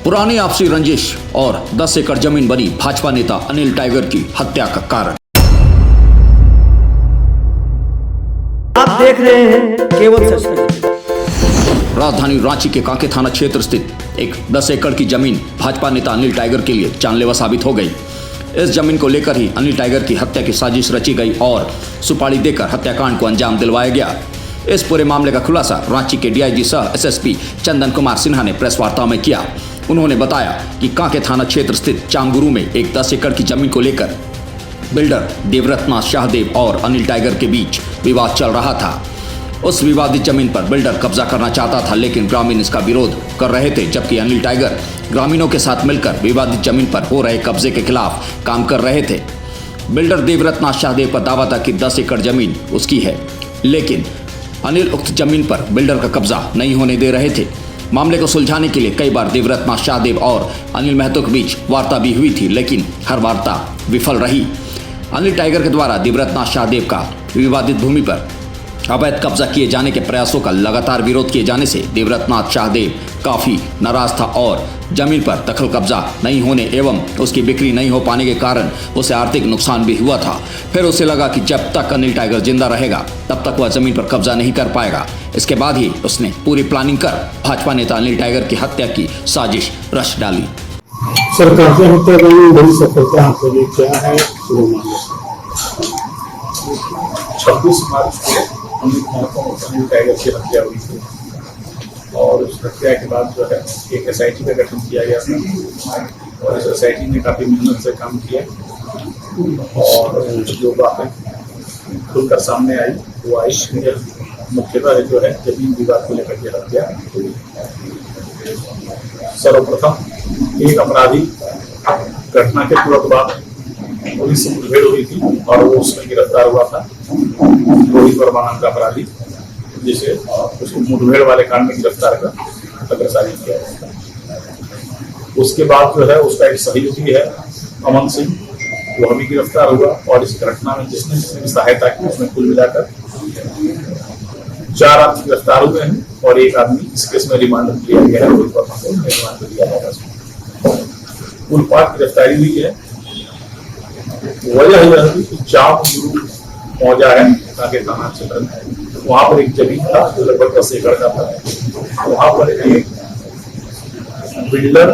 पुरानी आपसी रंजिश और 10 एकड़ जमीन बनी भाजपा नेता अनिल टाइगर की हत्या का कारण। आप देख रहे हैं केवल सच। राजधानी रांची के कांके थाना क्षेत्र स्थित एक 10 एकड़ की जमीन भाजपा नेता अनिल टाइगर के लिए जानलेवा साबित हो गई। इस जमीन को लेकर ही अनिल टाइगर की हत्या की साजिश रची गई और सुपारी देकर हत्याकांड को अंजाम दिलवाया गया। इस पूरे मामले का खुलासा रांची के डीआईजी सह एसएसपी चंदन कुमार सिन्हा ने प्रेस वार्ता में किया। उन्होंने बताया कि कांके थाना क्षेत्र स्थित चांगुरू में एक 10 एकड़ की जमीन को लेकर बिल्डर देवरत्ना शाहदेव और अनिल टाइगर के बीच विवाद चल रहा था। उस विवादित जमीन पर बिल्डर कब्जा करना चाहता था, लेकिन ग्रामीण इसका विरोध कर रहे थे, जबकि अनिल टाइगर ग्रामीणों के साथ मिलकर विवादित जमीन पर हो रहे कब्जे के खिलाफ काम कर रहे थे। बिल्डर देवरत्ना शाहदेव का दावा था कि 10 एकड़ जमीन उसकी है, लेकिन अनिल उक्त जमीन पर बिल्डर का कब्जा नहीं होने दे रहे थे। मामले को सुलझाने के लिए कई बार देवरत्ना शाहदेव और अनिल महतो के बीच वार्ता भी हुई थी, लेकिन हर वार्ता विफल रही। अनिल टाइगर के द्वारा देवरत्ना शाहदेव का विवादित भूमि पर अवैध कब्जा किए जाने के प्रयासों का लगातार विरोध किए जाने से देवरत्ना शाहदेव काफी नाराज था और जमीन पर दखल कब्जा नहीं होने एवं उसकी बिक्री नहीं हो पाने के कारण उसे आर्थिक नुकसान भी हुआ था। फिर उसे लगा कि जब तक अनिल टाइगर जिंदा रहेगा तब तक वह जमीन पर कब्जा नहीं कर पाएगा। इसके बाद ही उसने पूरी प्लानिंग कर भाजपा नेता अनिल टाइगर की हत्या की साजिश रच डाली। सरकार की हत्या करने में बड़ी सफलता हासिल हुई क्या है? 26 मार्च को अनिल टाइगर की हत्या हुई थी और उस हत्या के बाद जो है एक एसआईटी का गठन किया गया था और इस एसआईटी ने काफी मेहनत से काम किया और जो बातें खुलकर सामने आई वो आई मुख्यतः जो है जमीन विवाद को लेकर के हत्या हुई। सर्वप्रथम एक अपराधी घटना के तुरंत बाद पुलिस से मुठभेड़ हुई थी और वो उसमें गिरफ्तार हुआ था। रोहित वर्मा नाम का अपराधी, जिसे उसको मुठभेड़ वाले कांड में गिरफ्तार कर अग्रसारी किया गया। उसके बाद जो है उसका एक सहयोगी है अमन सिंह, वह भी गिरफ्तार हुआ और इस घटना में जिसने भी सहायता की उसमें कुल मिलाकर 4 आदमी गिरफ्तार हुए हैं और एक आदमी इस केस में रिमांड लिया गया है। रोहित वर्मा को रिमांड लिया गया। कुल 5 गिरफ्तारी हुई है। वजह यह थी कि चांगुरू मौजा है कांके थाना क्षेत्र में, वहां पर एक जमीन था जो लगभग 10 एकड़ का था। वहां पर एक बिल्डर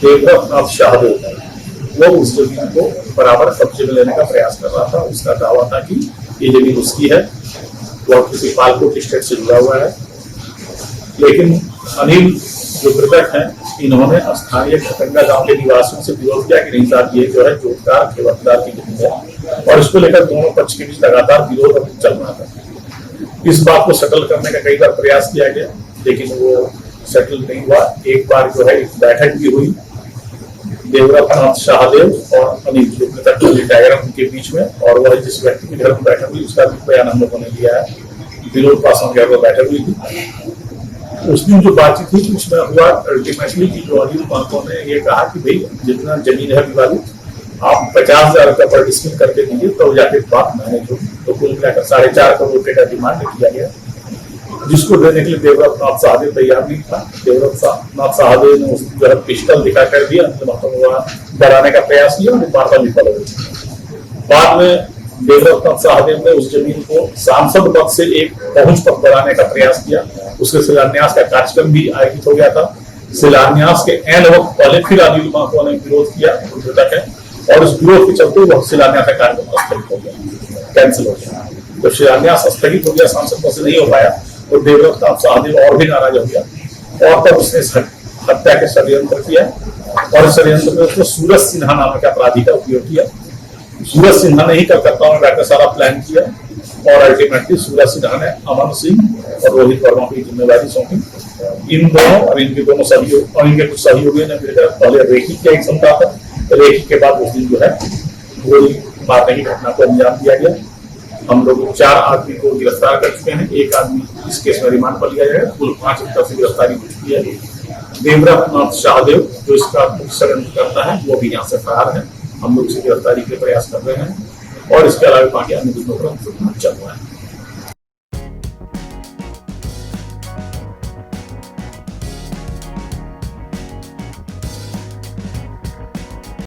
देवरत्ना शाहदेव वो उस जमीन को बराबर कब्जे में लेने का प्रयास कर रहा था। उसका दावा था कि ये जमीन उसकी है, वह किसी पालकोट स्टेट से जुड़ा हुआ है। लेकिन अनिल जो मृतक हैं इन्होंने स्थानीय खतंगा गांव के निवासियों से विरोध किया कि नहीं साहब ये जो है जोतदार खेवतदार की जमीन है और इसको लेकर दोनों पक्ष के बीच लगातार विरोध चल रहा था। इस बात को सेटल करने का कई बार प्रयास किया गया, लेकिन वो सेटल नहीं हुआ। एक बार जो है एक बैठक भी हुई देवरत्ना शाहदेव और अनिल जो मृतक अनिल टाइगर उनके बीच में, और वह जिस व्यक्ति के घर में बैठक हुई उसका भी बयान हम लोगों ने लिया है। विनोद पासवान के घर में बैठक हुई थी। उस दिन जो बातचीत हुई उसमें हुआ अल्टीमेटली कि जो अनिल महतो ने ये कहा कि भाई जितना जमीन है विवादित आप 50,000 रुपये पर डिस्मिल करके दीजिए तो जाके बात मैनेज होगी। तो कुल मिलाकर 4.5 करोड़ रुपये का डिमांड किया गया, जिसको देने के लिए देवरत्ना शाहदेव तैयार नहीं था। देवरत्ना शाहदेव ने उसको जो है पिस्टल दिखा कर दिया, मतलब डराने का प्रयास किया और वार्ता विफल हो गई। बाद में देवरत्ना शाहदेव ने उस जमीन को सांसद पद से एक पहुंच पर बढ़ाने का प्रयास किया। उसके शिलान्यास का कार्यक्रम भी आयोजित हो गया था। शिलान्यास के एन वक्त पहले फिर अनिल महतो ने विरोध किया और उस विरोध के चलते वह शिलान्यास का कार्यक्रम स्थगित हो गया, कैंसिल हो गया। तो शिलान्यास स्थगित हो गया, सांसद पद से नहीं हो पाया, तो देवरत्ना शाहदेव और भी नाराज हो गया और तब उसने हत्या के षड्यंत्र किया और षड्यंत्र में उसने सूरज सिन्हा नाम के अपराधी का उपयोग किया। सूरज सिन्हा ने ही कलकत्ता में बैठकर सारा प्लान किया और अल्टीमेटली सूरज सिन्हा ने अमन सिंह और रोहित वर्मा की जिम्मेदारी सौंपी। इन दोनों और इनके दोनों सहयोग और इनके कुछ सहयोगियों ने मिलकर पहले रेकी किया एक समझा था। रेकी के बाद उस दिन जो है गोली मारने की घटना को अंजाम दिया गया। हम लोग 4 आदमी को गिरफ्तार कर चुके हैं, एक आदमी इस केस में रिमांड पर लिया जाएगा। कुल 5 तरफ से गिरफ्तारी हो चुकी है। देवरत्ना शाहदेव जो इसका षड्यंत्र करता है वो भी यहाँ से फरार है। हम लोग इसे गिरफ्तारी के प्रयास कर रहे हैं और इसके अलावा बाकी अन्य चल रहा है।